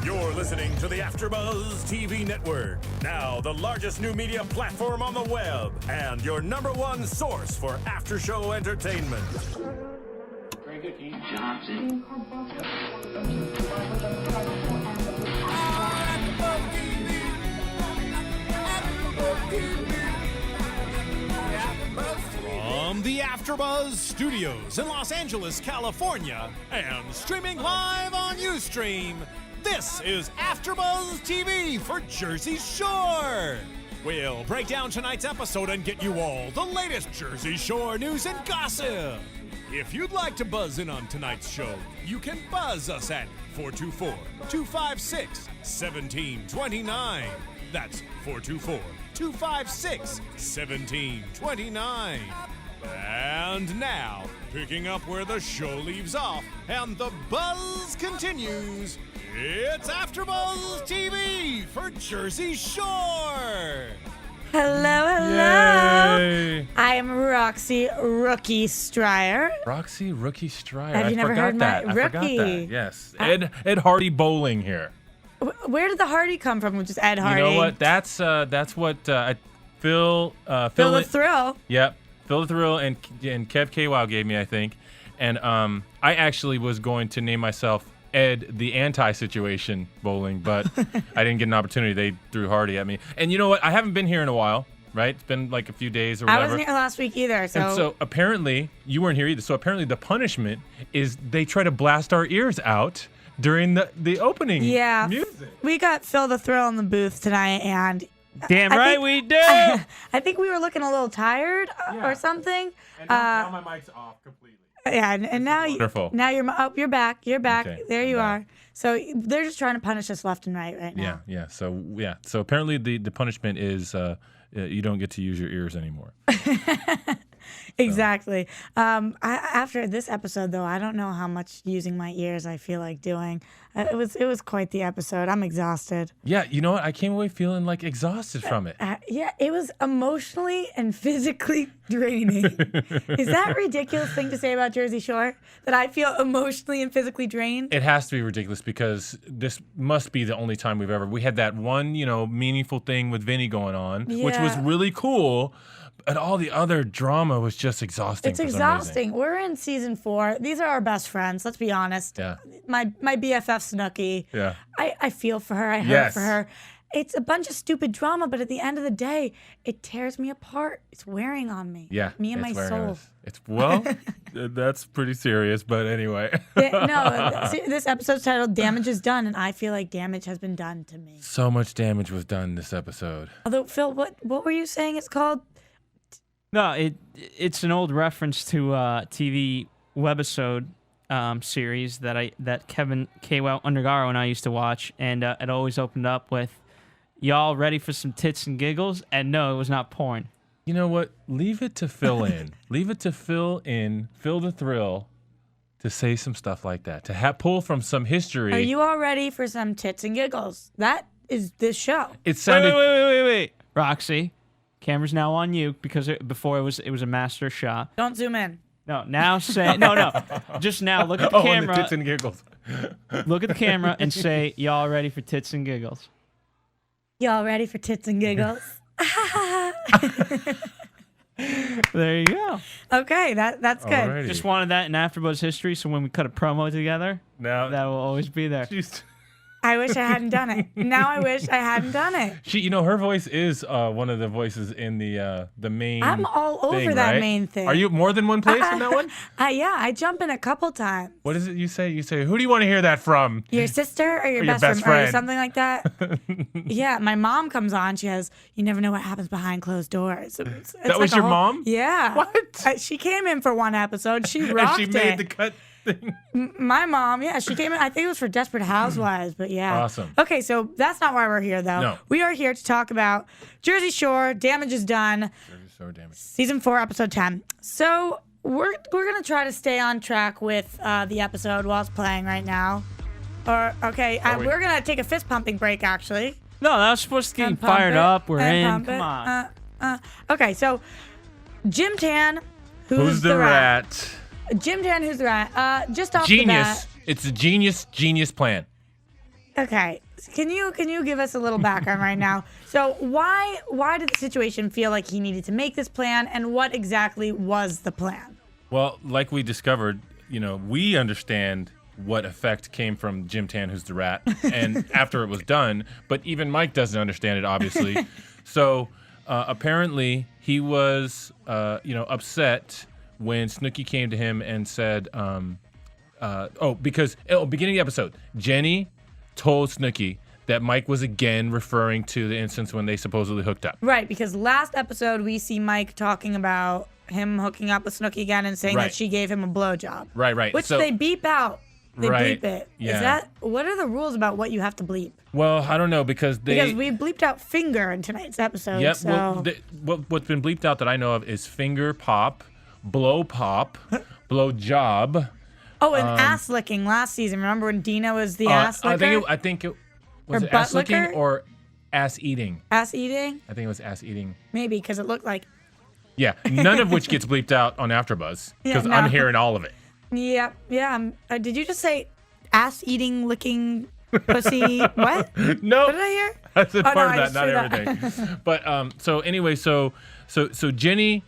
You're listening to the AfterBuzz TV Network, now the largest new media platform on the web, and your #1 source for after-show entertainment. Very good, Keith Johnson. From the AfterBuzz Studios in Los Angeles, California, and streaming live on Ustream, this is AfterBuzz TV for Jersey Shore. We'll break down tonight's episode and get you all the latest Jersey Shore news and gossip. If you'd like to buzz in on tonight's show, you can buzz us at 424-256-1729. That's 424-256-1729. And now, picking up where the show leaves off and the buzz continues, it's AfterBuzz TV for Jersey Shore. Hello. Yay. I am Roxy Rookie Striar. Roxy Rookie Striar. Have you never heard my I forgot Rookie? that. Yes. Ed Hardy bowling here. Where did the Hardy come from? Which is Ed Hardy. You know what? That's what Phil Phil the Thrill. Yep. Phil the Thrill and Kev KWOW gave me, I think. And I actually was going to name myself Ed the Anti-Situation Bowling, but I didn't get an opportunity. They threw Hardy at me. And you know what? I haven't been here in a while, right? It's been like a few days or whatever. I wasn't here last week either. So. And so apparently, you weren't here either. So apparently the punishment is they try to blast our ears out during the opening music. We got Phil the Thrill in the booth tonight, and damn right we do. I think we were looking a little tired or something. And now my mic's off completely. Yeah, and now wonderful. Now you're back. You're back. Okay, there you I'm are. So they're just trying to punish us left and right now. Yeah. So apparently the punishment is you don't get to use your ears anymore. Exactly. After this episode, though, I don't know how much using my ears I feel like doing. It was quite the episode. I'm exhausted. Yeah, you know what? I came away feeling like exhausted from it. Yeah, it was emotionally and physically draining. Is that a ridiculous thing to say about Jersey Shore? That I feel emotionally and physically drained? It has to be ridiculous because this must be the only time we had that one, meaningful thing with Vinny going on, which was really cool. And all the other drama was just exhausting. It's exhausting. We're in season 4. These are our best friends. Let's be honest. Yeah. My BFF Snooki. Yeah. I feel for her. I hurt for her. It's a bunch of stupid drama, but at the end of the day, it tears me apart. It's wearing on me. Yeah. Me and my soul. That's pretty serious, but anyway. This episode's titled "Damage is Done," and I feel like damage has been done to me. So much damage was done this episode. Although, Phil, what were you saying it's called? No, it's an old reference to a TV webisode series that Kevin KWOW Undergaro and I used to watch, and it always opened up with, "Y'all ready for some tits and giggles?" And no, it was not porn. You know what? Leave it to Phil in. Leave it to Phil the Thrill, to say some stuff like that, to pull from some history. Are you all ready for some tits and giggles? That is this show. It sounded. Wait, Roxy. Camera's now on you because before it was a master shot. Don't zoom in. No, now say no. Just now look at the camera. The tits and giggles. Look at the camera and say, "Y'all ready for tits and giggles?" Y'all ready for tits and giggles? There you go. Okay, that's good. Alrighty. Just wanted that in AfterBuzz history, so when we cut a promo together, Now that will always be there. I wish I hadn't done it. Now I wish I hadn't done it. Her voice is one of the voices in the main. I'm all over thing, that right? main thing. Are you more than one place in that one? Yeah, I jump in a couple times. What is it you say? You say, "Who do you want to hear that from?" Your sister or your best friend or something like that? Yeah, my mom comes on. She has, "You never know what happens behind closed doors." It's That was like your mom? Yeah. What? She came in for one episode. She rocked And she made the cut thing. My mom, yeah, she came in. I think it was for Desperate Housewives, but yeah. Awesome. Okay, so that's not why we're here, though. No. We are here to talk about Jersey Shore, Damage is Done, So damaged. Season 4, Episode 10. So we're going to try to stay on track with the episode while it's playing right now. We're going to take a fist-pumping break, actually. No, that was supposed to get you fired up. We're in. Come on. Okay, so Jim Tan, who's the rat? Jim Tan, who's the rat? Just off Genius. the bat. It's a genius plan. Okay, can you give us a little background right now? So why did the situation feel like he needed to make this plan, and what exactly was the plan? Well, like we discovered, we understand what effect came from Jim Tan, who's the rat, and after it was done, but even Mike doesn't understand it, obviously. So apparently he was, upset when Snooki came to him and said, beginning of the episode, Jenny told Snooki that Mike was again referring to the instance when they supposedly hooked up. Right, because last episode we see Mike talking about him hooking up with Snooki again and saying that she gave him a blowjob. Right. Which they beep out. They bleep it. Yeah. What are the rules about what you have to bleep? Well, I don't know because we bleeped out finger in tonight's episode. Yep. So. Well, what's been bleeped out that I know of is finger pop, blow job. Oh, and ass licking last season. Remember when Dina was the ass licker? I think it was Or it ass butt licking licker? or ass eating. Ass eating? I think it was ass eating. Maybe, because it looked like. Yeah, none of which gets bleeped out on AfterBuzz because Yeah, no. I'm hearing all of it. Yeah. Did you just say ass eating, licking, pussy? What? No. What did I hear? I said part no, of I that, just not threw that. everything. But so anyway, so Jenny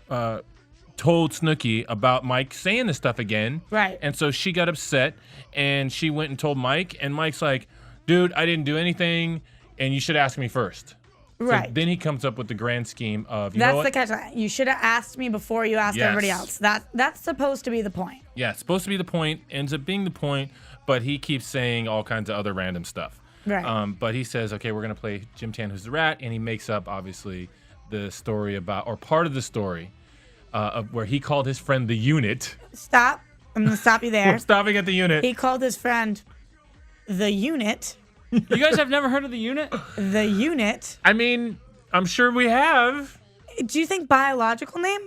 told Snooki about Mike saying this stuff again. Right. And so she got upset and she went and told Mike, and Mike's like, dude, I didn't do anything and you should ask me first. Right. So then he comes up with the grand scheme of, you know That's what? the catch. You should have asked me before you asked everybody else. That's supposed to be the point. Yeah, it's supposed to be the point, ends up being the point, but he keeps saying all kinds of other random stuff. Right. But he says, okay, we're going to play Jim Tan, who's the rat, and he makes up, obviously, the story about, or part of the story, of where he called his friend the unit. Stop. I'm going to stop you there. We're stopping at the unit. He called his friend the unit. You guys have never heard of the unit? The unit. I mean, I'm sure we have. Do you think biological name?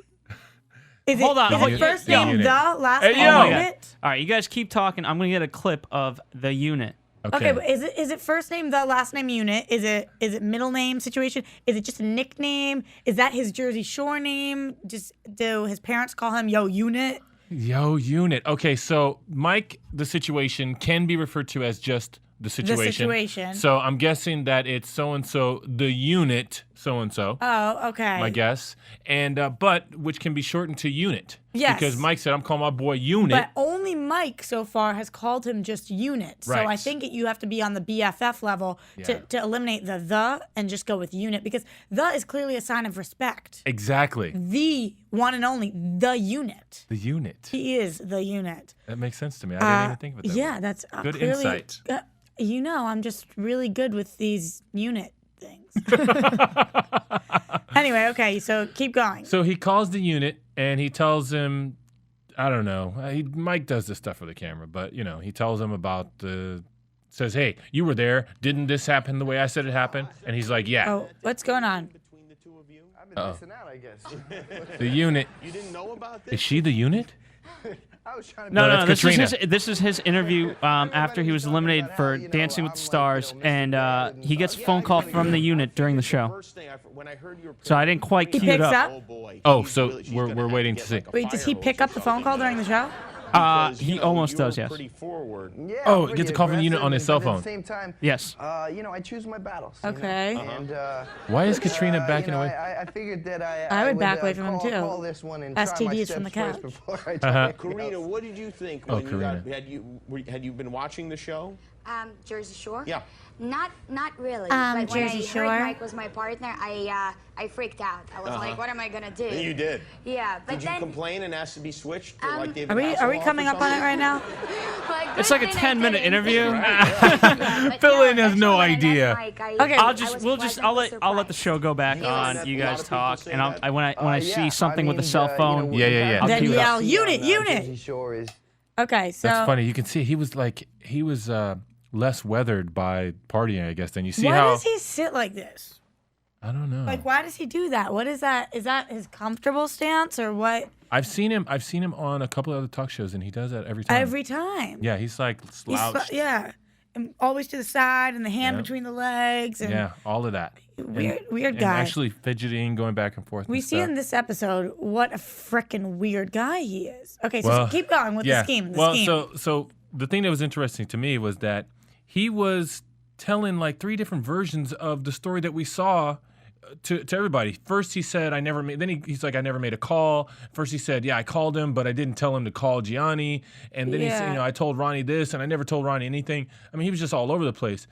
Hold on. Is it first name Unit. the, last Hey, name yo. unit? All right, you guys keep talking. I'm going to get a clip of the unit. Okay, but is it first name the, last name unit? Is it middle name situation? Is it just a nickname? Is that his Jersey Shore name? Just do his parents call him Yo Unit? Yo, unit. Okay, so Mike, the situation can be referred to as just the situation. The situation. So I'm guessing that it's so-and-so, the unit, so-and-so. Oh, okay. My guess. And, but, which can be shortened to unit. Yes. Because Mike said, I'm calling my boy unit. But only Mike so far has called him just unit. So Right. I think you have to be on the BFF level Yeah. to eliminate the and just go with unit, because the is clearly a sign of respect. Exactly. The one and only, the unit. The unit. He is the unit. That makes sense to me. I didn't even think of it that Yeah, way. that's Good clearly, insight. I'm just really good with these unit things. Anyway, okay, so keep going. So he calls the unit and he tells him, I don't know. Mike does this stuff for the camera, but, he tells him about says, hey, you were there. Didn't this happen the way I said it happened? And he's like, yeah. Oh, what's going on? I've been missing out, I guess. The unit. You didn't know about this? Is she the unit? I was trying to No, that's Katrina. this is his interview after he was eliminated for Dancing with the Stars, and he gets a phone call from the unit during the show. So I didn't quite He cue it picks up. up? Oh, so we're waiting to see. Wait, does he pick up the phone call during the show? He almost does, yes. Yeah, Oh, pretty gets a call from the unit on his cell aggressive, phone. but At the same time, Yes. I choose my battles. Okay. And, Why is Katrina backing away? I figured that I would back away from him, too. Call this one and try my STDs from the steps couch. first before I try Karina, what did you think Oh, when you got, Karina. had you been watching the show? Jersey Shore? Yeah. Not really. Jersey Like when I Shore? heard Mike was my partner, I freaked out. I was like, what am I gonna do? You did. Yeah, but Did you then complain and ask to be switched? To like David Are we Hasselhoff coming or up on it something? right now? It's like a 10-minute interview. Phil in has no idea. Okay, I'll let the show go back on. You A lot guys of people talk, say and that. when I see something with a cell phone, Yeah. I'll Then cue it up. yell, unit, Jersey unit. Shore is Okay, so That's funny. You can see he was less weathered by partying, I guess. Then you see why how does he sit like this? I don't know. Like, why does he do that? What is that? Is that his comfortable stance or what? I've seen him on a couple of other talk shows, and he does that every time. Every time. Yeah, he's like He's slouched. yeah. And always to the side and the hand Yeah. between the legs. And Yeah, all of that. Weird And guy. actually fidgeting, going back and forth. We and see stuff. in this episode what a freaking weird guy he is. Okay, so Well, keep going with the scheme. So the thing that was interesting to me was that he was telling like 3 different versions of the story that we saw to everybody. First he said I never made. Then he's like I never made a call. First he said I called him, but I didn't tell him to call Jionni. And then he said I told Ronnie this, and I never told Ronnie anything. I mean he was just all over the place.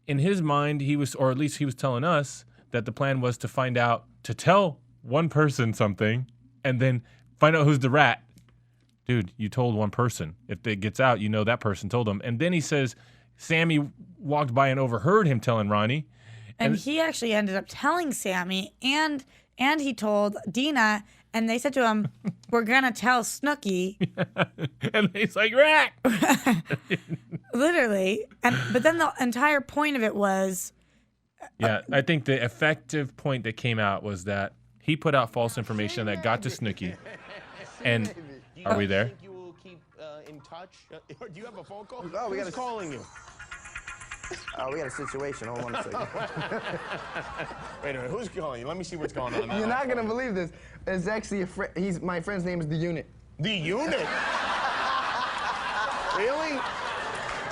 In his mind he was, or at least he was telling us that the plan was to find out, to tell one person something, and then find out who's the rat. Dude, you told one person. If it gets out, that person told him. And then he says Sammy walked by and overheard him telling Ronnie. And he actually ended up telling Sammy, and he told Dina, and they said to him, we're going to tell Snooki. And he's like, rat! Literally. But then the entire point of it was... Yeah, I think the effective point that came out was that he put out false information that got to Snooki. And are we there? Do you think you will keep in touch? Do you have a phone call? Oh, Who's calling you? Oh, we got a situation. Hold on a second. Wait a minute. Who's calling you? Let me see what's going on. You're not gonna believe this. It's actually a friend. My friend's name is the Unit. The Unit? Really?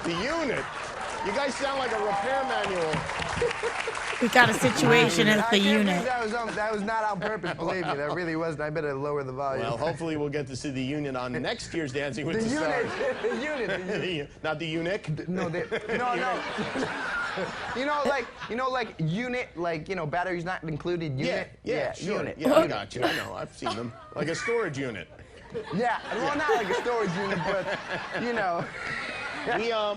The Unit? You guys sound like a repair manual. We got a situation as the unit. That was not on purpose, believe me. That really wasn't. I better lower the volume. Well, hopefully we'll get to see the Unit on next year's Dancing with the Stars. The Unit. Not the eunuch? No. like unit, like, batteries not included unit? Yeah, sure. Unit. Yeah, I got you. I know. I've seen them. Like a storage unit. Yeah, well, not like a storage unit, but,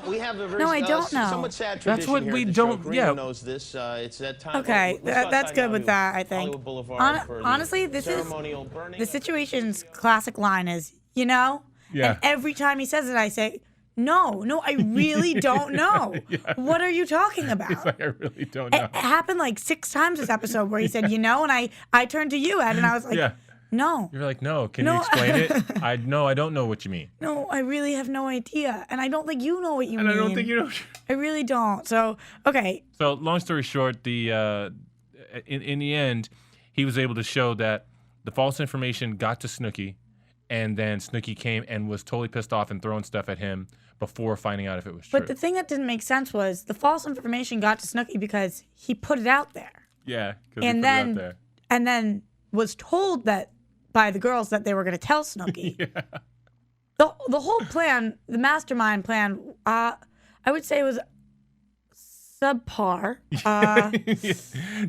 We have a very No, I don't know. somewhat sad tradition That's what here we at the don't. show. Yeah, Karina knows this. It's that time. Okay, that's good with that, I think. Hollywood Boulevard for the Honestly, this is ceremonial burning. the situation's classic line is, Yeah. And every time he says it, I say, no, I really don't know. What are you talking about? He's like, I really don't know. It happened like 6 times this episode where he said, and I turned to you, Ed, and I was like, no. You're like, no. Can you explain it? I don't know what you mean. No, I really have no idea, and I don't think you know what you And mean. I don't think you know. I really don't. So, okay. So long story short, in the end, he was able to show that the false information got to Snooki, and then Snooki came and was totally pissed off and throwing stuff at him before finding out if it was true. But the thing that didn't make sense was the false information got to Snooki because he put it out there. Yeah, and then was told that by the girls that they were going to tell Snooki. The whole plan, the mastermind plan, I would say was subpar.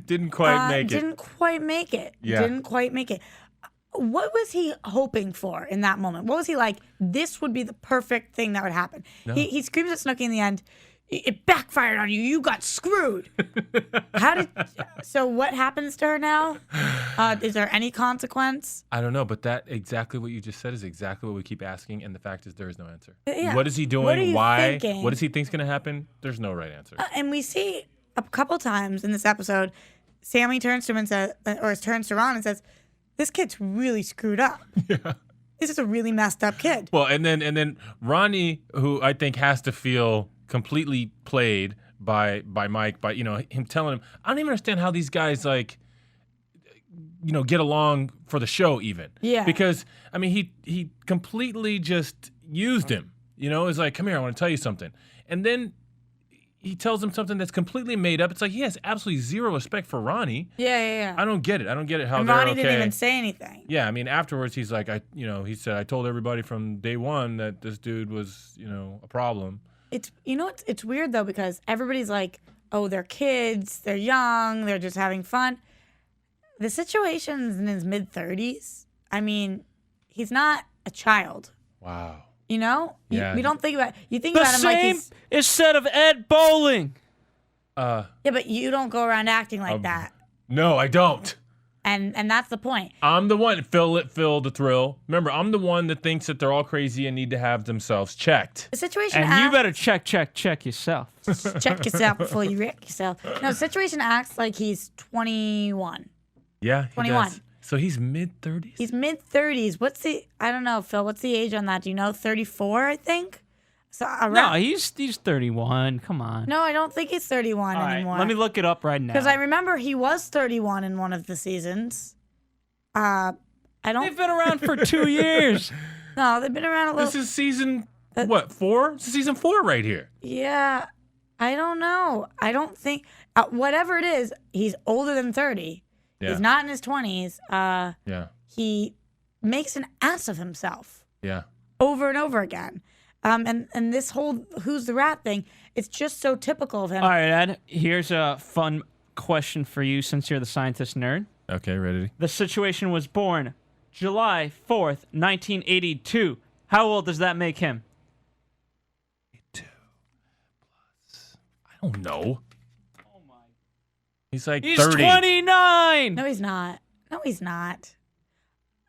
Didn't quite make it. Didn't quite make it. Yeah. Didn't quite make it. What was he hoping for in that moment? What was he like, this would be the perfect thing that would happen? No. He screams at Snooki in the end, it backfired on you. You got screwed. So what happens to her now? Is there any consequence? I don't know, but that exactly what you just said is exactly what we keep asking, and the fact is there is no answer. Yeah. What is he doing? What are you Why? thinking? What does he think's going to happen? There's no right answer. And we see a couple times in this episode, Sammy turns to him and says, or turns to Ron and says, "This kid's really screwed up. Yeah. This is a really messed up kid." Well, and then Ronnie, who I think has to feel completely played by Mike, by him telling him, I don't even understand how these guys get along for the show even. Yeah. Because I mean he completely just used him. It's like, come here, I want to tell you something. And then he tells him something that's completely made up. It's like he has absolutely zero respect for Ronnie. Yeah. I don't get it. How And they're Ronnie okay. didn't even say anything. Yeah, I mean, afterwards he's like, he said, I told everybody from day one that this dude was, a problem. It's it's weird though, because everybody's like, oh, they're kids, they're young, they're just having fun. The situation's in his mid-30s. I mean, he's not a child. Wow. Yeah. We don't think about. You think The about him like same he's. is said of Ed Bowling. Yeah, but you don't go around acting like that, No, I don't. and that's the point. I'm the one, Phil the thrill. Remember, I'm the one that thinks that they're all crazy and need to have themselves checked. The situation. And you better check yourself. check yourself before you wreck yourself. No, the situation acts like he's 21. Yeah, he 21. does. So he's mid-30s? He's mid-30s. I don't know, Phil. What's the age on that? Do you know? 34, I think. So No, he's 31. Come on. No, I don't think he's 31 All right, anymore. let me look it up right now. Because I remember he was 31 in one of the seasons. I don't. They've been around for 2 years. No, they've been around a little. This is season, 4? This is season 4 right here. Yeah. I don't know. I don't think whatever it is, he's older than 30. Yeah. He's not in his 20s. Yeah. He makes an ass of himself. Yeah. Over and over again. And this whole who's the rat thing, it's just so typical of him. All right, Ed, here's a fun question for you since you're the scientist nerd. Okay, ready? The situation was born July 4th, 1982. How old does that make him? 2 plus. I don't know. Oh my. He's like He's 30. 29! No, he's not. No, he's not.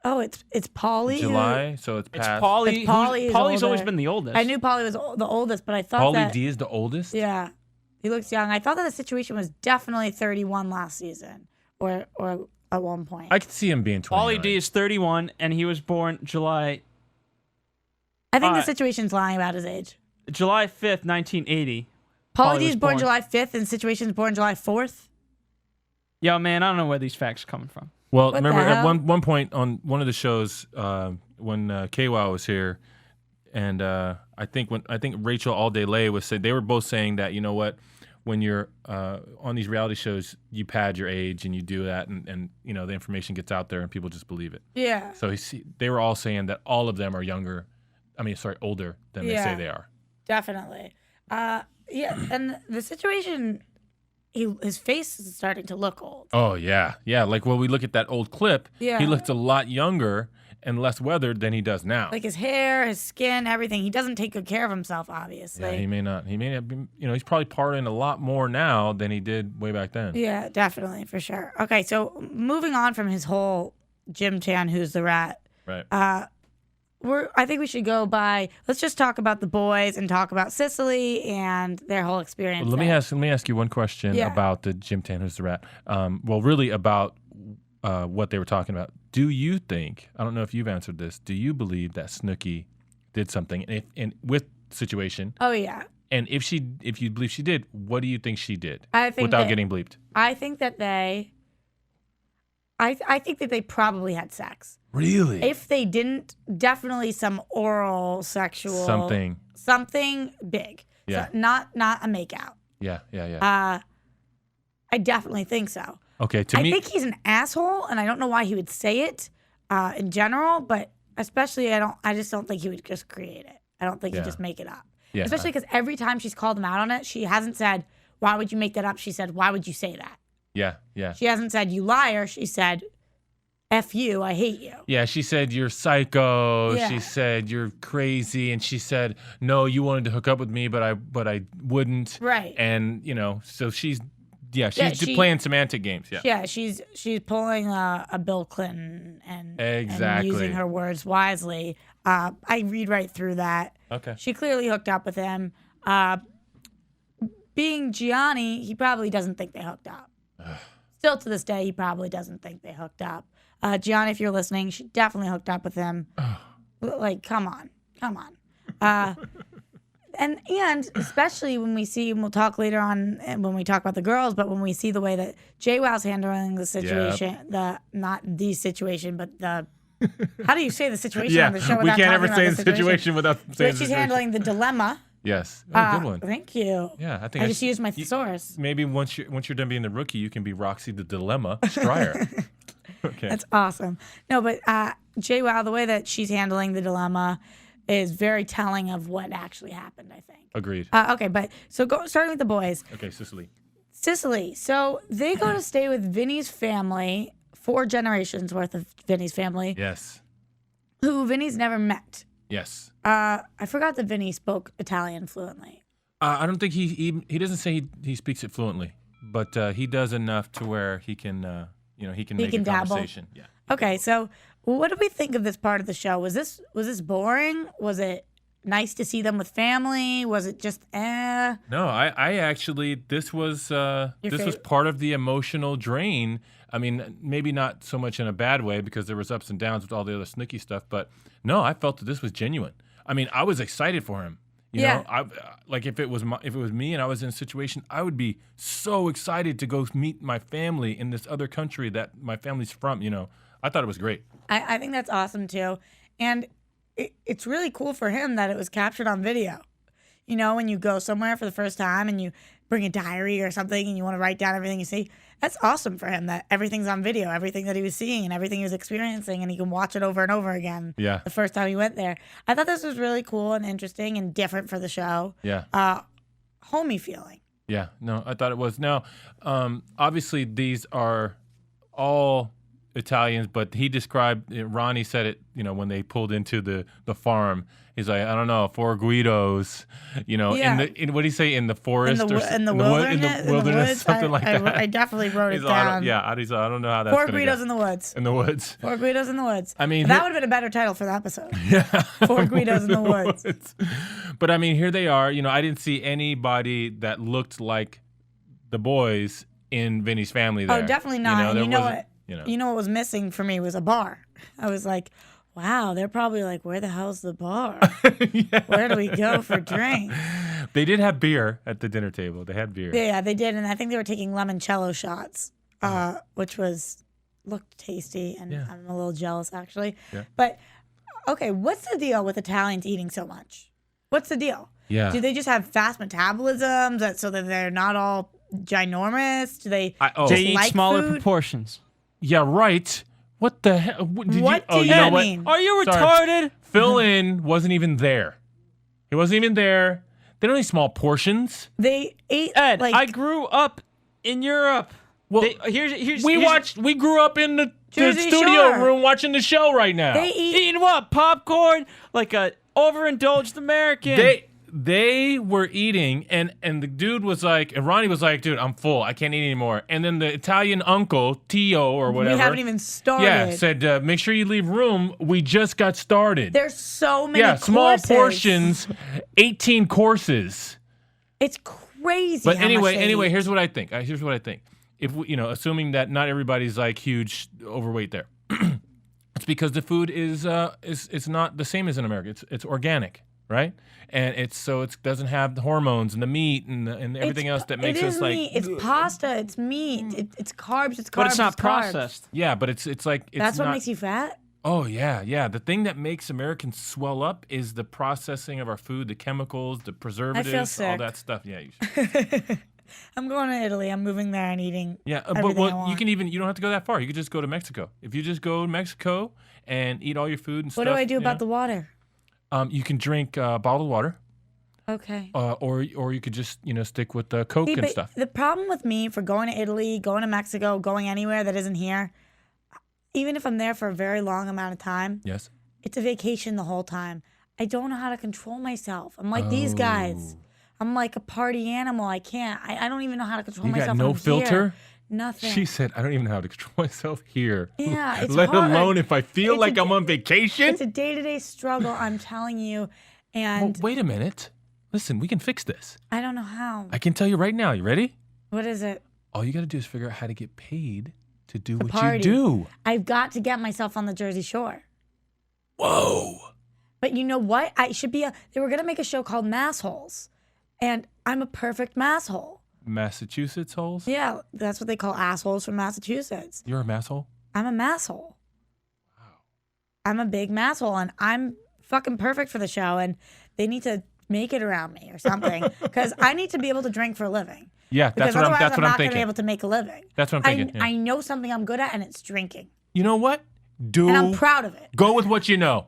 Oh, it's Paulie. July, so it's It's past. Paulie. It's Paulie is Paulie's always older. been the oldest. I knew Paulie was the oldest, but I thought Paulie that D is the oldest? yeah, he looks young. I thought that the situation was definitely 31 last season, or at one point. I could see him being 29. Paulie D is 31, and he was born July I think the situation's lying about his age. 5th, 1980. Paulie D was is born born. July 5th, and situation's born July 4th. Yo, man, I don't know where these facts are coming from. Well, What the remember at hell? one point on one of the shows when KWOW was here, and I think Rachel All Day Lay was saying, they were both saying that, you know what, when you're on these reality shows, you pad your age and you do that, and you know the information gets out there and people just believe it. Yeah. So they were all saying that all of them are older than they say they are. Definitely. Yeah, and the situation, his face is starting to look old. Oh yeah, yeah. Like when we look at that old clip, Yeah. he looked a lot younger and less weathered than he does now. Like his hair, his skin, everything. He doesn't take good care of himself, obviously. Yeah, he may not. He may have been. You know, he's probably partying a lot more now than he did way back then. Yeah, definitely, for sure. Okay, so moving on from his whole Jim Chan, who's the rat. Right. I think we should go by. Let's just talk about the boys and talk about Sicily and their whole experience. Well, let there. me ask you one question Yeah. about the Jim Tan Who's the Rat. Well, really about what they were talking about. Do you think? I don't know if you've answered this. Do you believe that Snooki did something with the situation? Oh yeah. And if you believe she did, what do you think she did? I think without that- getting bleeped. I think that they. I think that they probably had sex. Really? If they didn't, definitely some oral sexual something big. Yeah. So not a makeout. Yeah. Yeah. I definitely think so. Okay. To I me, think he's an asshole, and I don't know why he would say it in general, but especially I just don't think he would just create it. I don't think Yeah. he'd just make it up. Yeah. Especially because every time she's called him out on it, she hasn't said, "Why would you make that up?" She said, "Why would you say that?" Yeah. She hasn't said, "You liar." She said, "F you, I hate you." Yeah, she said you're psycho. Yeah. She said you're crazy, and she said no, you wanted to hook up with me, but I wouldn't. Right. And so she's Yeah, she- playing semantic games. Yeah. Yeah, she's pulling a Bill Clinton and Exactly. using her words wisely. I read right through that. Okay. She clearly hooked up with him. Being Jionni, he probably doesn't think they hooked up. Still to this day, he probably doesn't think they hooked up. Jionni, if you're listening, she definitely hooked up with him. Like, come on. And especially when we see, and we'll talk later on when we talk about the girls, but when we see the way that JWoww's handling the situation, not the situation, but the, how do you say the situation on the show we without can't talking ever about say the the situation without saying But the she's situation. handling the dilemma. Yes. Oh, good one. Thank you. Yeah, I think I just used my thesaurus. Maybe once you're done being the rookie, you can be Roxy the Dilemma Striar. Okay. That's awesome. No, but JWoww, the way that she's handling the dilemma is very telling of what actually happened, I think. Agreed. Okay, but so starting with the boys. Okay, Sicily. Sicily. So they go to stay with Vinny's family, 4 generations worth of Vinny's family, Yes. who Vinny's never met. Yes. I forgot that Vinny spoke Italian fluently. I don't think he doesn't say he speaks it fluently, but he does enough to where he can make can a dabble. conversation. Yeah. Okay, so what do we think of this part of the show? Was this boring? Was it nice to see them with family? Was it just No, I actually this was part of the emotional drain. I mean, maybe not so much in a bad way because there was ups and downs with all the other Snooki stuff, but no, I felt that this was genuine. I mean, I was excited for him. You know, like if it was me and I was in a situation, I would be so excited to go meet my family in this other country that my family's from. You know, I thought it was great. I think that's awesome too. And it's really cool for him that it was captured on video. You know, when you go somewhere for the first time and you bring a diary or something and you want to write down everything you see. That's awesome for him that everything's on video, everything that he was seeing and everything he was experiencing, and he can watch it over and over again. Yeah. The first time he went there. I thought this was really cool and interesting and different for the show. Yeah. Homey feeling. Yeah. No, I thought it was. Now, obviously, these are all Italians, but he described, Ronnie said it, you know, when they pulled into the farm. He's like, I don't know, 4 Guidos, you know, in what do you say, in the forest in the wilderness, something like that. I definitely wrote it Like, down. I don't know how that's 4 going to Guidos go. in the woods. In the woods. 4 Guidos in the woods. I mean, that would have been a better title for the episode. Yeah. 4 Guidos in the woods. But I mean, here they are. You know, I didn't see anybody that looked like the boys in Vinny's family there. Oh, definitely not. You know, You know what was missing for me was a bar. I was like, wow, they're probably like, where the hell's the bar? Yeah. Where do we go for drinks? They did have beer at the dinner table. They had beer. Yeah, they did. And I think they were taking limoncello shots, which looked tasty. And I'm a little jealous, actually. Yeah. But, okay, what's the deal with Italians eating so much? What's the deal? Yeah. Do they just have fast metabolisms so that they're not all ginormous? Do they They eat like smaller food? proportions. Yeah, right. What the hell? What do you know mean? Are you Sorry. retarded? Phil in wasn't even there. He wasn't even there. They don't eat small portions. They ate Ed, like I grew up in Europe. Well, we grew up in the Jersey studio Shore. room watching the show right now. they eat Eating what? Popcorn? Like a overindulged American. They were eating, and the dude was like, and Ronnie was like, dude, I'm full. I can't eat anymore. And then the Italian uncle, Tio or whatever. We haven't even started. Yeah, said, make sure you leave room. We just got started. There's so many small courses. portions, 18 courses. It's crazy. But how much they anyway, eat. here's what I think. If we, assuming that not everybody's like huge overweight there, it's because the food is not the same as in America. It's organic, right? And it doesn't have the hormones and the meat and everything else that makes us like. Meat. It's pasta. It's meat. It's carbs. It's carbs. but it's not carbs. processed. Yeah, but it's like it's That's what not, makes you fat. Oh yeah. The thing that makes Americans swell up is the processing of our food, the chemicals, the preservatives, sick. all that stuff. Yeah, you should. I'm going to Italy. I'm moving there and eating. Yeah, but everything I want. you don't have to go that far. You could just go to Mexico. If you just go to Mexico and eat all your food and What stuff. do I do about the water? You can drink bottled water. Okay. Or you could just stick with the Coke and but stuff. The problem with me for going to Italy, going to Mexico, going anywhere that isn't here, even if I'm there for a very long amount of time, Yes. it's a vacation the whole time. I don't know how to control myself. I'm like these guys. I'm like a party animal. I can't. I don't even know how to control You myself. got no when I'm filter? here. Nothing. She said, "I don't even know how to control myself here. Yeah, it's Let hard. alone if I feel It's like a- I'm on vacation." It's a day-to-day struggle. I'm telling you, Well, and wait a minute. Listen, we can fix this. I don't know how. I can tell you right now. You ready? What is it? All you got to do is figure out how to get paid to do what Party. you do. I've got to get myself on the Jersey Shore. Whoa. But you know what? I should be they were going to make a show called Massholes. And I'm a perfect masshole. Massachusetts holes? Yeah, that's what they call assholes from Massachusetts. You're a masshole? I'm a masshole. Wow. I'm a big masshole, and I'm fucking perfect for the show, and they need to make it around me or something because I need to be able to drink for a living. Yeah, Because that's what I'm otherwise I'm not going to thinking. be able to make a living. That's what I'm thinking. yeah. I know something I'm good at, and it's drinking. You know what? And I'm proud of it. Go with what you know.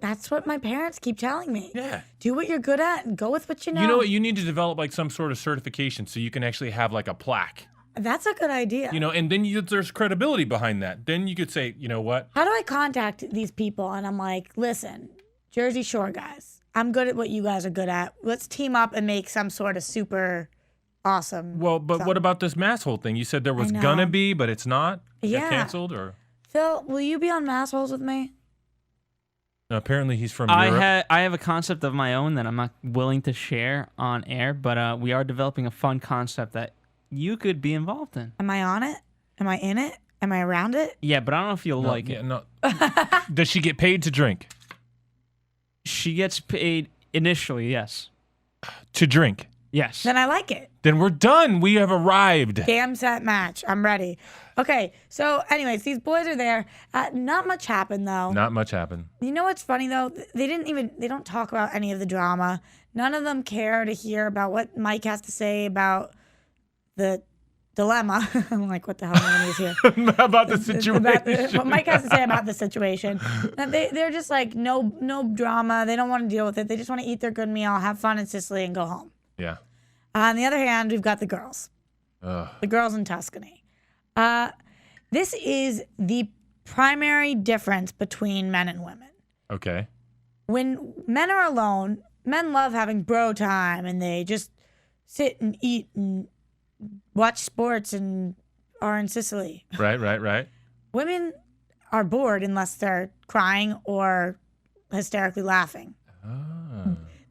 That's what my parents keep telling me. Yeah. Do what you're good at and go with what you know. You know what? You need to develop like some sort of certification so you can actually have like a plaque. That's a good idea. And then there's credibility behind that. Then you could say, you know what? How do I contact these people? And I'm like, listen, Jersey Shore guys, I'm good at what you guys are good at. Let's team up and make some sort of super awesome. Well, but something. what about this masshole thing? You said there was I know. gonna be, but it's not? It got Yeah. canceled or? Phil, will you be on Massholes with me? No, apparently he's from Europe. I have a concept of my own that I'm not willing to share on air, but we are developing a fun concept that you could be involved in. Am I on it? Am I in it? Am I around it? Yeah, but I don't know if you'll like yeah, it. no. Does she get paid to drink? She gets paid initially, yes. To drink? Yes. then I like it. Then we're done. We have arrived. Damn set match. I'm ready. Okay, so anyways, these boys are there. Not much happened though. Not much happened. You know what's funny though? They don't talk about any of the drama. None of them care to hear about what Mike has to say about the dilemma. I'm like, what the hell am I going to use here? About the situation. What Mike has to say about the situation. And they're just like, no drama. They don't want to deal with it. They just want to eat their good meal, have fun in Sicily, and go home. Yeah. On the other hand, we've got the girls. The girls in Tuscany. This is the primary difference between men and women. Okay. When men are alone, men love having bro time and they just sit and eat and watch sports and are in Sicily. Right. Women are bored unless they're crying or hysterically laughing.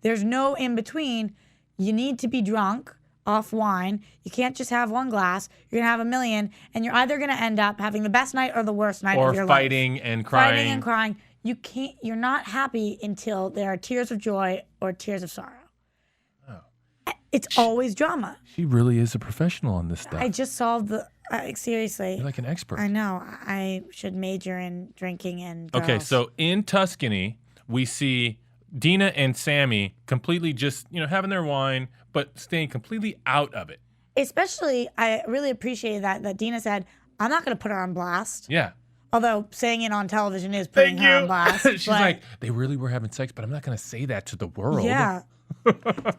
There's no in between. You need to be drunk off wine. You can't just have one glass. You're going to have a million, and you're either going to end up having the best night or the worst night of your life. Or fighting and crying. Fighting and crying. You're not happy until there are tears of joy or tears of sorrow. It's always drama. She really is a professional on this stuff. I just solved the. Seriously. You're like an expert. I know. I should major in drinking and girls. Okay, so in Tuscany, we see Dina and Sammy completely just, having their wine, but staying completely out of it. Especially, I really appreciated that Dina said, I'm not going to put her on blast. Yeah. Although saying it on television is putting her on blast. She's like, they really were having sex, but I'm not going to say that to the world. Yeah.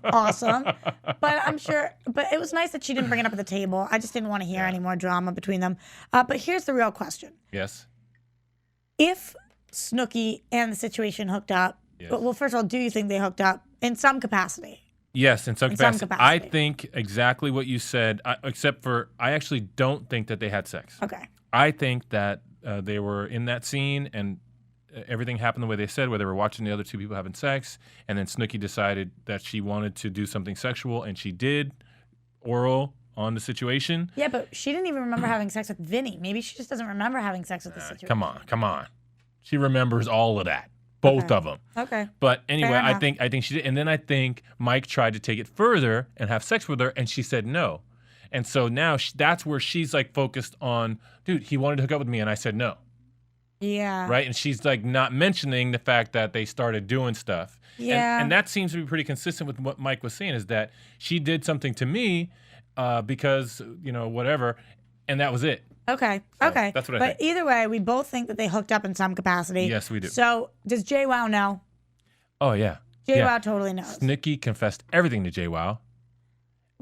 Awesome. But I'm sure, but it was nice that she didn't bring it up at the table. I just didn't want to hear any more drama between them. But here's the real question. Yes. If Snooki and the situation hooked up, yes. Well, first of all, do you think they hooked up in some capacity? Yes, in some capacity. I think exactly what you said, except for I actually don't think that they had sex. Okay. I think that they were in that scene and everything happened the way they said, where they were watching the other two people having sex, and then Snooki decided that she wanted to do something sexual, and she did oral on the situation. Yeah, but she didn't even remember having sex with Vinny. Maybe she just doesn't remember having sex with the situation. Come on. She remembers all of that. Both of them. Okay. But anyway, I think she did. And then I think Mike tried to take it further and have sex with her, and she said no. And so now that's where she's like focused on, dude, he wanted to hook up with me, and I said no. Yeah. Right? And she's like not mentioning the fact that they started doing stuff. Yeah. And that seems to be pretty consistent with what Mike was saying, is that she did something to me because, whatever, and that was it. Okay. So okay. That's what I think. But either way, we both think that they hooked up in some capacity. Yes, we do. So does JWoww know? Oh, yeah. JWoww totally knows. Snooki confessed everything to JWoww.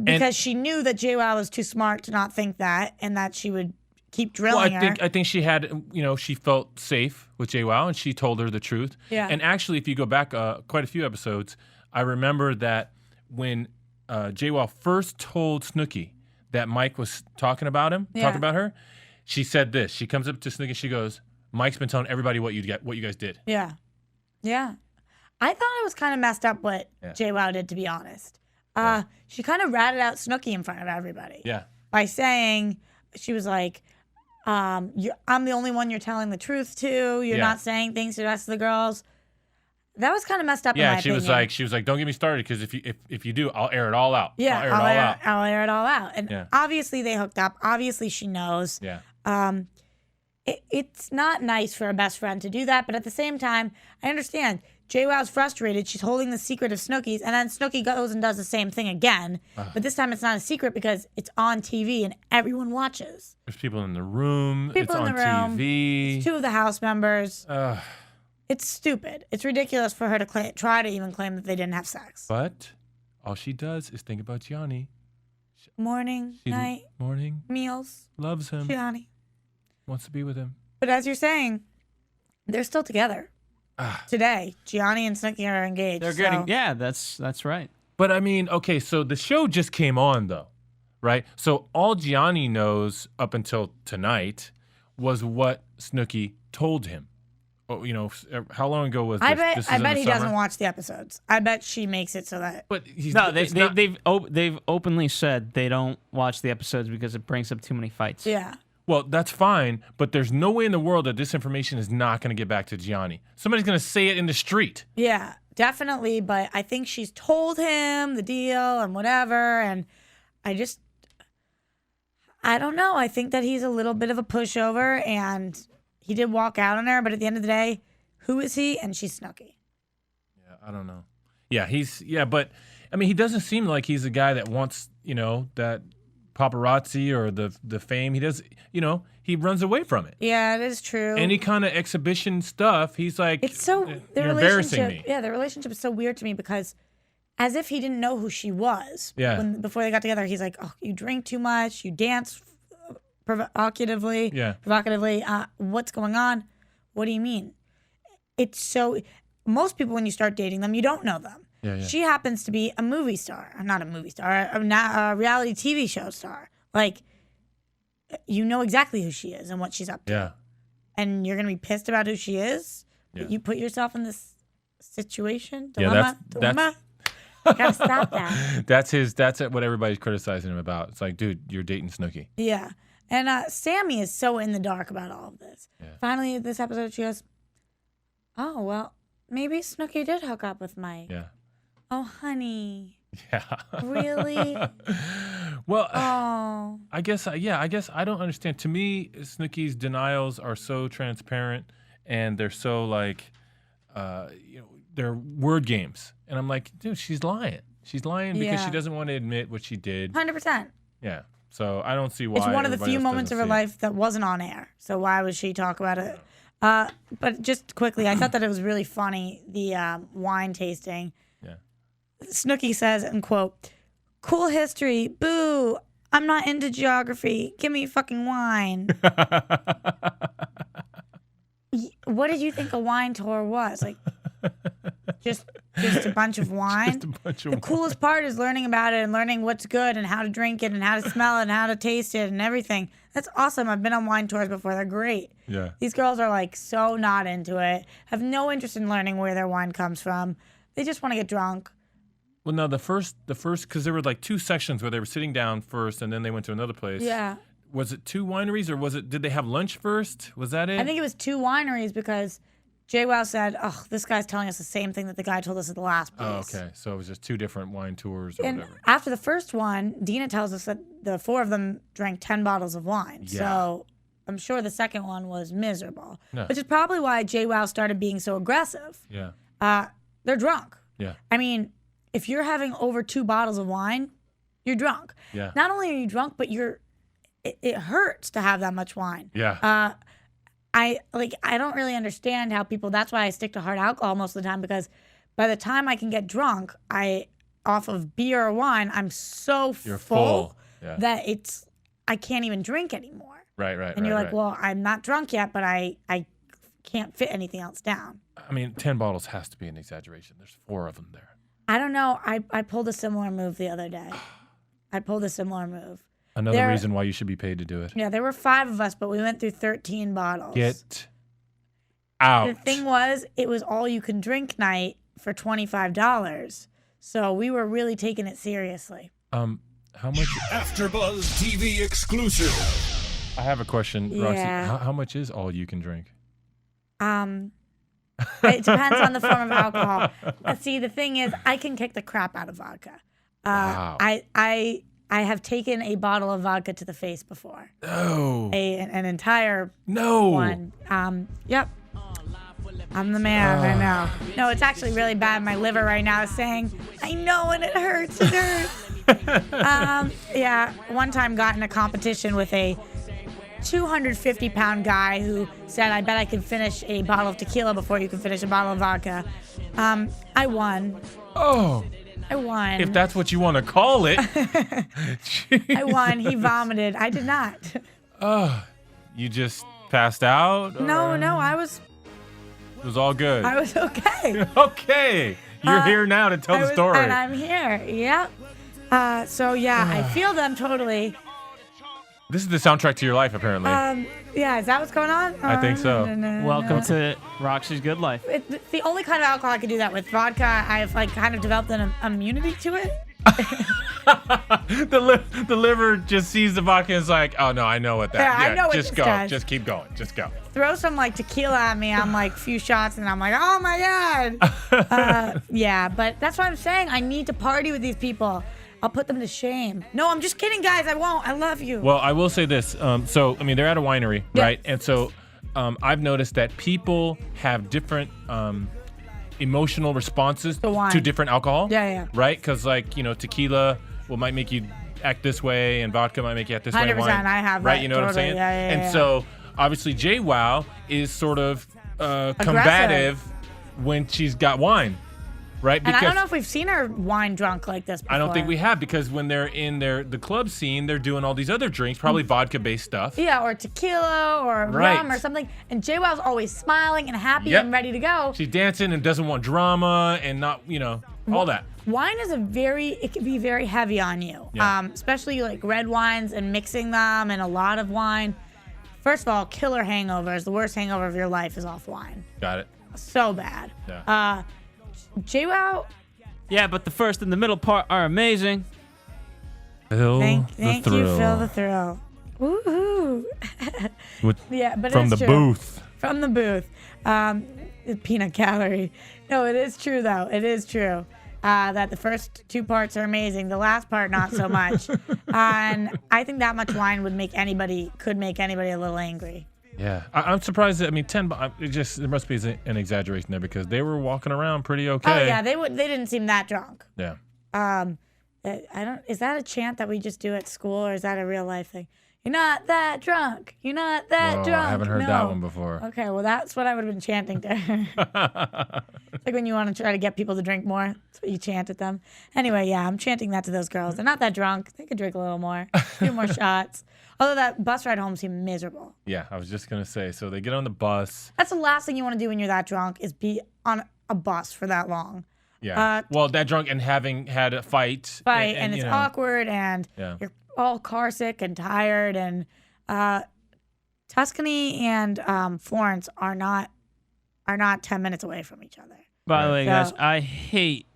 Because she knew that JWoww was too smart to not think that, and that she would keep drilling her. I think she had, she felt safe with JWoww, and she told her the truth. Yeah. And actually, if you go back quite a few episodes, I remember that when JWoww first told Snooki that Mike was talking about her, she said this. She comes up to Snooki and she goes, Mike's been telling everybody what you guys did. Yeah. Yeah. I thought it was kind of messed up what JWoww did, to be honest. She kind of ratted out Snooki in front of everybody. Yeah. By saying, she was like, I'm the only one you're telling the truth to. You're not saying things to the rest of the girls. That was kind of messed up in my opinion. She was like, don't get me started, because if you do, I'll air it all out. Yeah, I'll air it all out. And obviously they hooked up. Obviously she knows. Yeah. It's not nice for a best friend to do that, but at the same time, I understand. JWoww's frustrated. She's holding the secret of Snooki's, and then Snooki goes and does the same thing again. But this time it's not a secret because it's on TV and everyone watches. There's people in the room. People it's in on the room. TV. It's two of the house members. It's stupid. It's ridiculous for her to try to even claim that they didn't have sex. But all she does is think about Jionni. Morning, night, meals. Loves him. Jionni. Wants to be with him. But as you're saying, they're still together. Today, Jionni and Snooki are engaged. They're getting, yeah, that's right. But I mean, okay, so the show just came on though, right? So all Jionni knows up until tonight was what Snooki told him. Oh, how long ago was this? I bet he doesn't watch the episodes. I bet she makes it so that. But they've openly said they don't watch the episodes because it brings up too many fights. Yeah. Well, that's fine, but there's no way in the world that this information is not going to get back to Jionni. Somebody's going to say it in the street. Yeah, definitely. But I think she's told him the deal and whatever. And I don't know. I think that he's a little bit of a pushover, and he did walk out on her. But at the end of the day, who is he? And she's Snooki. Yeah, I don't know. Yeah, but I mean, he doesn't seem like he's a guy that wants, that paparazzi or the fame. He does, he runs away from it. Yeah, it is true. Any kind of exhibition stuff, he's like, it's so you're embarrassing me. Yeah, the relationship is so weird to me because as if he didn't know who she was. Yeah. Before they got together, he's like, oh, you drink too much, you dance provocatively. Yeah. Provocatively. What's going on? What do you mean? It's so... Most people, when you start dating them, you don't know them. Yeah. She happens to be a movie star. Not a movie star. A reality TV show star. Like, you know exactly who she is and what she's up to. Yeah. And you're going to be pissed about who she is? Yeah. You put yourself in this situation? Yeah, Dilemma? You gotta stop that. That's what everybody's criticizing him about. It's like, dude, you're dating Snooki. Yeah. And Sammy is so in the dark about all of this. Yeah. Finally, this episode, she goes, oh, well, maybe Snooki did hook up with Mike. Yeah. Oh, honey. Yeah. Really? Well, Oh. I guess I don't understand. To me, Snooki's denials are so transparent, and they're so like, they're word games. And I'm like, dude, she's lying. She's lying because she doesn't want to admit what she did. 100%. Yeah. So I don't see why. It's one of the everybody few else moments of doesn't her see it. life that wasn't on air. So why would she talk about it? But just quickly, I thought that it was really funny, the wine tasting. Yeah. Snooki says, and quote, cool history, boo, I'm not into geography, give me fucking wine. What did you think a wine tour was? Like, just a bunch of wine? Just a bunch of The coolest part is learning about it and learning what's good and how to drink it and how to smell it and how to taste it and everything. That's awesome. I've been on wine tours before. They're great. Yeah. These girls are like so not into it, have no interest in learning where their wine comes from. They just want to get drunk. Well, no, the first, because there were like two sections where they were sitting down first, and then they went to another place. Yeah. Was it two wineries, or did they have lunch first? Was that it? I think it was two wineries because JWoww said, oh, this guy's telling us the same thing that the guy told us at the last place. Oh, okay. So it was just two different wine tours or And whatever. after the first one, Dina tells us that the four of them drank 10 bottles of wine. Yeah. So I'm sure the second one was miserable, No. which is probably why JWoww started being so aggressive. Yeah. They're drunk. Yeah. I mean, if you're having over 2 bottles of wine, you're drunk. Yeah. Not only are you drunk, but it hurts to have that much wine. Yeah. I don't really understand how people, that's why I stick to hard alcohol most of the time, because by the time I can get drunk, off of beer or wine, I'm so You're full Yeah. that I can't even drink anymore. Right. And you're like, well, I'm not drunk yet, but I can't fit anything else down. I mean, 10 bottles has to be an exaggeration. There's 4 of them there. I don't know. I pulled a similar move the other day. Another reason why you should be paid to do it. Yeah, there were 5 of us, but we went through 13 bottles. Get out. The thing was, it was all you can drink night for $25. So we were really taking it seriously. How much? AfterBuzz TV exclusive. I have a question, Roxy. Yeah. How much is all you can drink? It depends on the form of alcohol. See, the thing is, I can kick the crap out of vodka. Wow. I have taken a bottle of vodka to the face before. No. An entire No. one. Yep. I'm the man. I know. No, it's actually really bad. My liver right now is saying, I know, and it hurts. It hurts. Yeah. One time got in a competition with a 250-pound guy who said, I bet I can finish a bottle of tequila before you can finish a bottle of vodka. I won. Oh. I won. If that's what you want to call it. I won. He vomited. I did not. You just passed out? No, or- I It was all good. was okay. Okay. You're here now to tell the story. And I'm here. Yep. So yeah, I feel them totally. This is the soundtrack to your life, apparently. Yeah, is that what's going on? I think so. Welcome to Roxy's Good Life. It's the only kind of alcohol I can do that with. Vodka, I've kind of developed an immunity to it. The liver just sees the vodka and is like, oh no, I know what that. Yeah, I know what just this go, does. just keep going, just go. Throw some like tequila at me. I'm like a few shots and I'm like, oh my god. Yeah, but that's what I'm saying. I need to party with these people. I'll put them to shame. No, I'm just kidding, guys. I won't. I love you. Well, I will say this. So I mean, they're at a winery, Yeah. right? And so I've noticed that people have different emotional responses To wine. to different alcohol. Yeah. Right? Because like tequila might make you act this way, and vodka might make you act this way. 100%, Wine, I have right? that, You know what I'm totally. saying? Yeah. And so obviously JWoww is sort of combative when she's got wine, right? And I don't know if we've seen her wine drunk like this before. I don't think we have, because when they're in the club scene, they're doing all these other drinks, probably vodka-based stuff. Yeah, or tequila or Right. rum or something. And JWoww's always smiling and happy Yep. and ready to go. She's dancing and doesn't want drama and not, all that. Wine is it can be very heavy on you. Yeah. Especially like red wines and mixing them and a lot of wine. First of all, killer hangovers. The worst hangover of your life is off wine. Got it. So bad. Yeah. JWoww, Yeah, but the first and the middle part are amazing. Feel thank the you, thrill. feel the thrill. Woohoo. Yeah, but From it's the true. booth. From the booth. Peanut gallery. No, it is true though. It is true that the first two parts are amazing. The last part, not so much. And I think that much wine could make anybody a little angry. Yeah, I'm surprised. I mean, 10. There must be an exaggeration there, because they were walking around pretty okay. Oh yeah, they didn't seem that drunk. Yeah. I don't. Is that a chant that we just do at school, or is that a real life thing? You're not that drunk. You're not that Whoa, drunk. I haven't heard No. that one before. Okay, well that's what I would have been chanting to her. It's like when you want to try to get people to drink more. That's what you chant at them. Anyway, yeah, I'm chanting that to those girls. They're not that drunk. They could drink a little more. A few more shots. Although that bus ride home seemed miserable. Yeah, I was just gonna say. So they get on the bus. That's the last thing you want to do when you're that drunk is be on a bus for that long. Yeah. Well, that drunk and having had a fight. And it's awkward, and you're all car sick and tired, and Tuscany and Florence are not 10 minutes away from each other. By the way, guys, I hate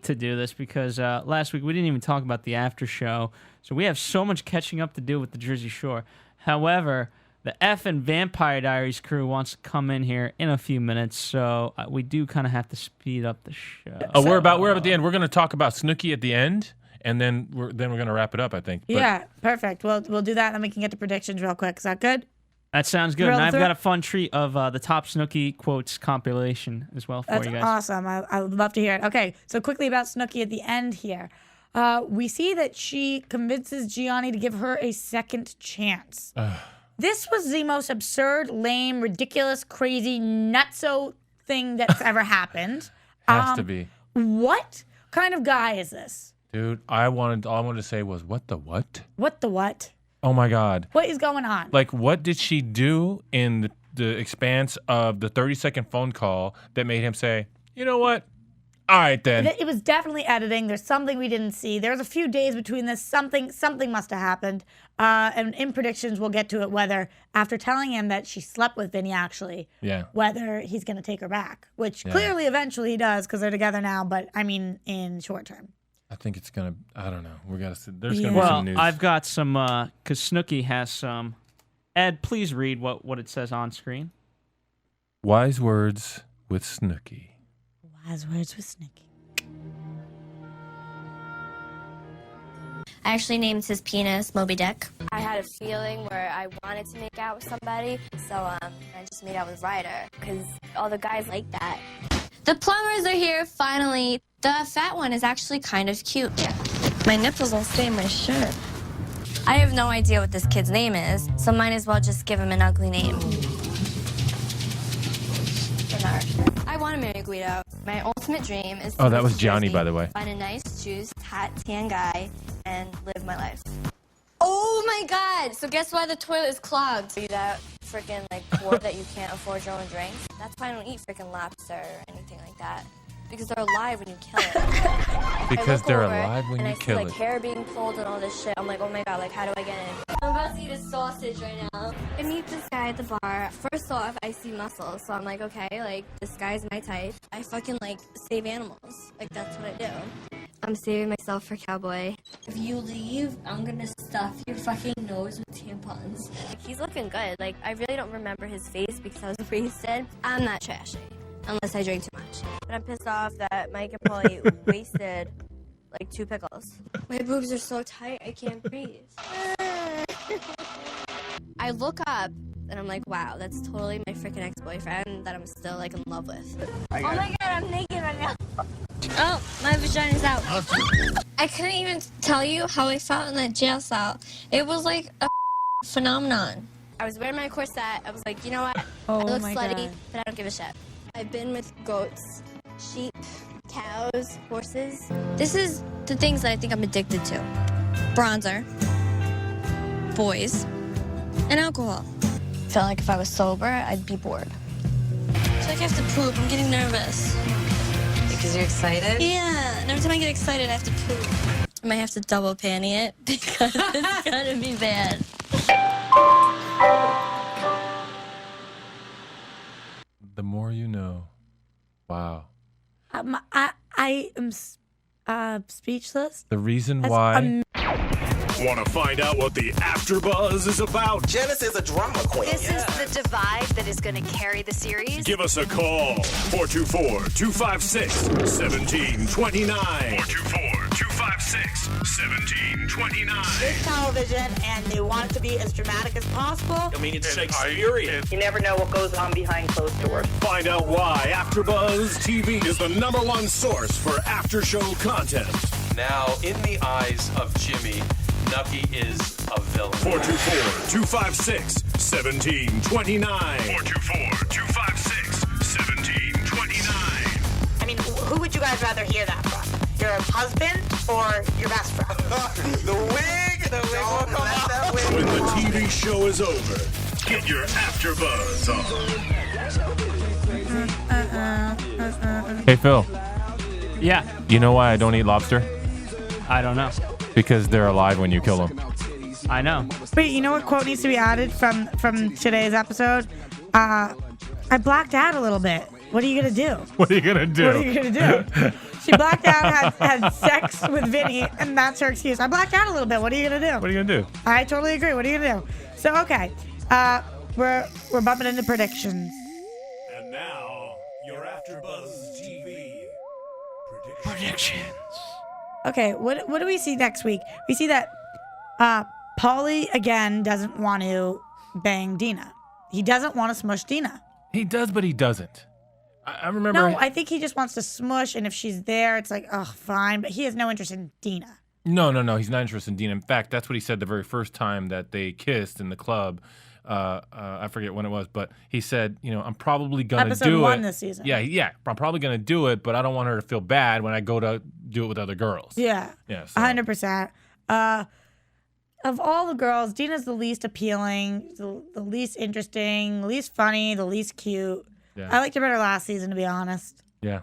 to do this because last week we didn't even talk about the after show, so we have so much catching up to do with the Jersey Shore. However, the effing Vampire Diaries crew wants to come in here in a few minutes, so we do kind of have to speed up the show. We're about the end. We're going to talk about Snooki at the end, and then we're going to wrap it up, I think. But Yeah, perfect. We'll do that, and then we can get to predictions real quick. Is that good? That sounds good. Roll And I've through got it. a fun treat of the top Snooki quotes compilation as well for That's you guys. awesome. I would love to hear it. Okay, so quickly about Snooki at the end here. We see that she convinces Jionni to give her a second chance. This was the most absurd, lame, ridiculous, crazy, nutso thing that's ever happened. Has to be. What kind of guy is this? Dude, all I wanted to say was, what the what? What the what? Oh my God. What is going on? Like, what did she do in the expanse of the 30-second phone call that made him say, you know what? All right, then. It was definitely editing. There's something we didn't see. There was a few days between this. Something must have happened. And in predictions, we'll get to it, whether after telling him that she slept with Vinny, actually, whether he's going to take her back, which clearly eventually he does because they're together now. But I mean, in short term. I think it's going to, I don't know. There's going to be Well, some news. I've got some, because Snooki has some. Ed, please read what it says on screen. Wise words with Snooki. Wise words with Snooki. I actually named his penis Moby Dick. I had a feeling where I wanted to make out with somebody, so I just made out with Ryder, because all the guys like that. The plumbers are here, finally. The fat one is actually kind of cute. My nipples won't stay in my shirt. I have no idea what this kid's name is, so might as well just give him an ugly name. Bernard. I want to marry Guido. My ultimate dream is to Oh, that move was to Jionni, Jersey, by the way. Find a nice, juiced, hot, tan guy, and live my life. Oh my God! So guess why the toilet is clogged? Are you that freaking poor that you can't afford your own drinks? That's why I don't eat freaking lobster or anything like that. Because they're alive when you kill it. Because I look they're over alive when and you I see, kill it. hair being pulled and all this shit. I'm like, oh my God, how do I get in? I'm about to eat a sausage right now. I meet this guy at the bar. First off, I see muscles, so I'm like, okay, this guy's my type. I fucking save animals. That's what I do. I'm saving myself for Cowboy. If you leave, I'm gonna stuff your fucking nose with tampons. He's looking good. Like, I really don't remember his face because I was wasted. I'm not trashy, unless I drink too much. But I'm pissed off that Mike and Paulie wasted, like, 2 pickles. My boobs are so tight, I can't breathe. I look up, and I'm like, wow, that's totally my freaking ex-boyfriend that I'm still, like, in love with. Oh my god, I'm naked right now. Oh, my vagina's out. I couldn't even tell you how I felt in that jail cell. It was like a phenomenon. I was wearing my corset. I was like, you know what? I look slutty, but I don't give a shit. I've been with goats, sheep, cows, horses. This is the things that I think I'm addicted to. Bronzer, boys, and alcohol. I felt like if I was sober, I'd be bored. I feel like I have to poop. I'm getting nervous. Because you're excited? Yeah, and every time I get excited, I have to poop. I might have to double panty it because it's gonna be bad. The more you know. Wow. I am speechless. The reason why. Want to find out what the AfterBuzz is about? Janice is a drama queen. This is the divide that is going to carry the series. Give us a call. 424-256-1729. 424-256-1729. It's television, and they want it to be as dramatic as possible. I mean, it's Shakespearean. You never know what goes on behind closed doors. Find out why AfterBuzz TV is the #1 source for after-show content. Now, in the eyes of Jimmy, Snooki is a villain. 424-256-1729. 424-256-1729. I mean, who would you guys rather hear that from? Your husband or your best friend? The wig will come out. When the TV show is over, get your AfterBuzz on. Hey, Phil. Yeah, You know why I don't eat lobster? I don't know. Because they're alive when you kill them. I know. Wait, you know what quote needs to be added from today's episode? I blacked out a little bit. What are you gonna do? What are you gonna do? What are you gonna do? She blacked out, had sex with Vinny, and that's her excuse. I blacked out a little bit. What are you gonna do? What are you gonna do? I totally agree. What are you gonna do? So okay, we're bumping into predictions. And now, your AfterBuzz TV Predictions. Okay, what do we see next week? We see that Paulie again doesn't want to bang Dina. He doesn't want to smush Dina. He does, but he doesn't. I remember. No, I think he just wants to smush, and if she's there, it's like, oh, fine. But he has no interest in Dina. No. He's not interested in Dina. In fact, that's what he said the very first time that they kissed in the club. I forget when it was, but he said, I'm probably going to do it. Episode 1 this season. Yeah. I'm probably going to do it, but I don't want her to feel bad when I go to do it with other girls. Yeah. Yeah. 100%. Of all the girls, Dina's the least appealing, the least interesting, the least funny, the least cute. Yeah. I liked her better last season, to be honest. Yeah.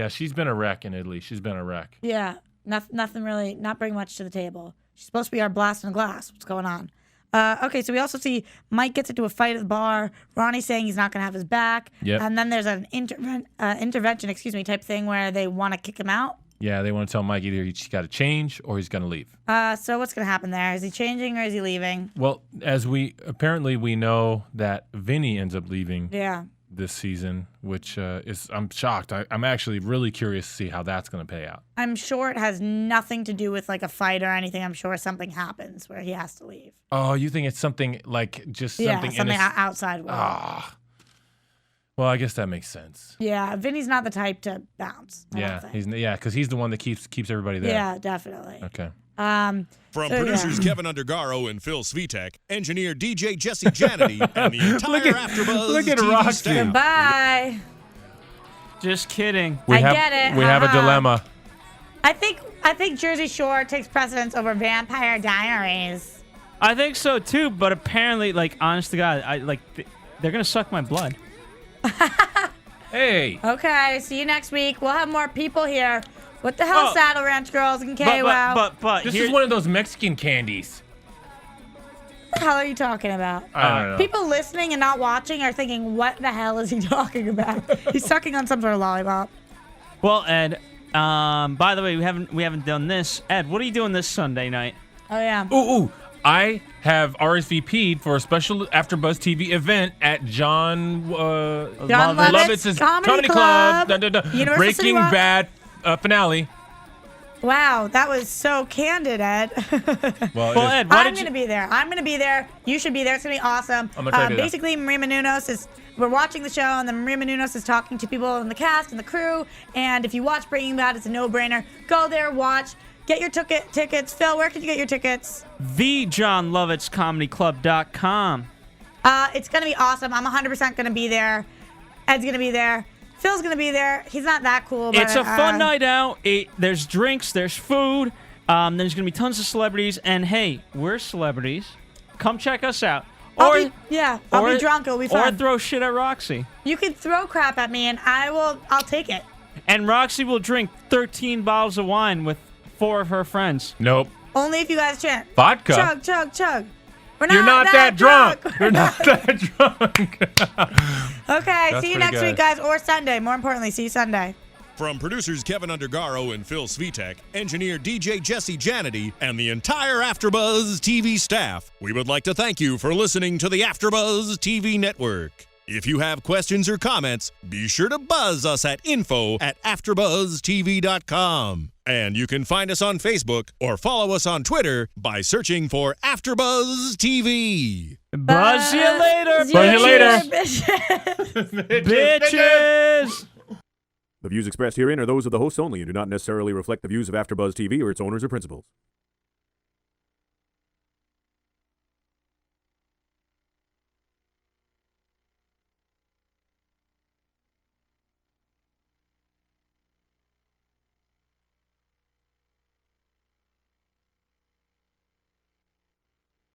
She's been a wreck in Italy. She's been a wreck. Yeah. Nothing really, not bring much to the table. She's supposed to be our blast in the glass. What's going on? Okay, so we also see Mike gets into a fight at the bar. Ronnie's saying he's not going to have his back. Yep. And then there's an intervention, type thing where they want to kick him out. Yeah, they want to tell Mike either he's got to change or he's going to leave. So what's going to happen there? Is he changing or is he leaving? Well, as we know that Vinny ends up leaving. Yeah. This season, which I'm shocked. I'm actually really curious to see how that's going to pay out. I'm sure it has nothing to do with like a fight or anything. I'm sure something happens where he has to leave. Oh, you think it's something like just something? Yeah, something outside world. Well, I guess that makes sense. Yeah, Vinny's not the type to bounce. Because he's the one that keeps everybody there. Yeah, definitely. Okay. From producers Kevin Undergaro and Phil Svitek, engineer DJ Jesse Janity, and the entire AfterBuzz TV Roxy. staff. Goodbye. Just kidding. I get it. We have a dilemma. I think Jersey Shore takes precedence over Vampire Diaries. I think so too, but apparently, like, honest to God, they're gonna suck my blood. Hey. Okay, see you next week. We'll have more people here. What the hell, Saddle Ranch girls and KWOW? But this is one of those Mexican candies. What the hell are you talking about? I don't know. People listening and not watching are thinking, what the hell is he talking about? He's sucking on some sort of lollipop. Well, and By the way, we haven't done this. Ed, what are you doing this Sunday night? Oh yeah. Ooh. I have RSVP'd for a special AfterBuzz TV event at John Lovitz's Comedy Club. University Breaking Rock. Bad finale. Wow, that was so candid, Ed. Well, Ed, I'm going to be there. I'm going to be there. You should be there. It's going to be awesome. I'm gonna try to do that. Basically, Maria Menounos we're watching the show, and then Maria Menounos is talking to people in the cast and the crew. And if you watch Breaking Bad, it's a no-brainer. Go there, watch. Get your tickets. Phil, where can you get your tickets? TheJohnLovitzComedyClub.com. It's going to be awesome. I'm 100% going to be there. Ed's going to be there. Phil's going to be there. He's not that cool. But, It's a fun night out. There's drinks. There's food. There's going to be tons of celebrities. And, hey, we're celebrities. Come check us out. I'll be drunk. It'll be fun. Or throw shit at Roxy. You can throw crap at me, and I'll take it. And Roxy will drink 13 bottles of wine with 4 of her friends. Nope. Only if you guys chant. Vodka. Chug, chug, chug. You're not that drunk. You're not that drunk. Okay, That's see you pretty next good. week, guys, or Sunday. More importantly, see you Sunday. From producers Kevin Undergaro and Phil Svitek, engineer DJ Jesse Janity, and the entire AfterBuzz TV staff, we would like to thank you for listening to the AfterBuzz TV network. If you have questions or comments, be sure to buzz us at info@AfterBuzzTV.com. And you can find us on Facebook or follow us on Twitter by searching for AfterBuzz TV. Buzz you later. Buzz you later. Bitches. The views expressed herein are those of the hosts only and do not necessarily reflect the views of AfterBuzz TV or its owners or principals.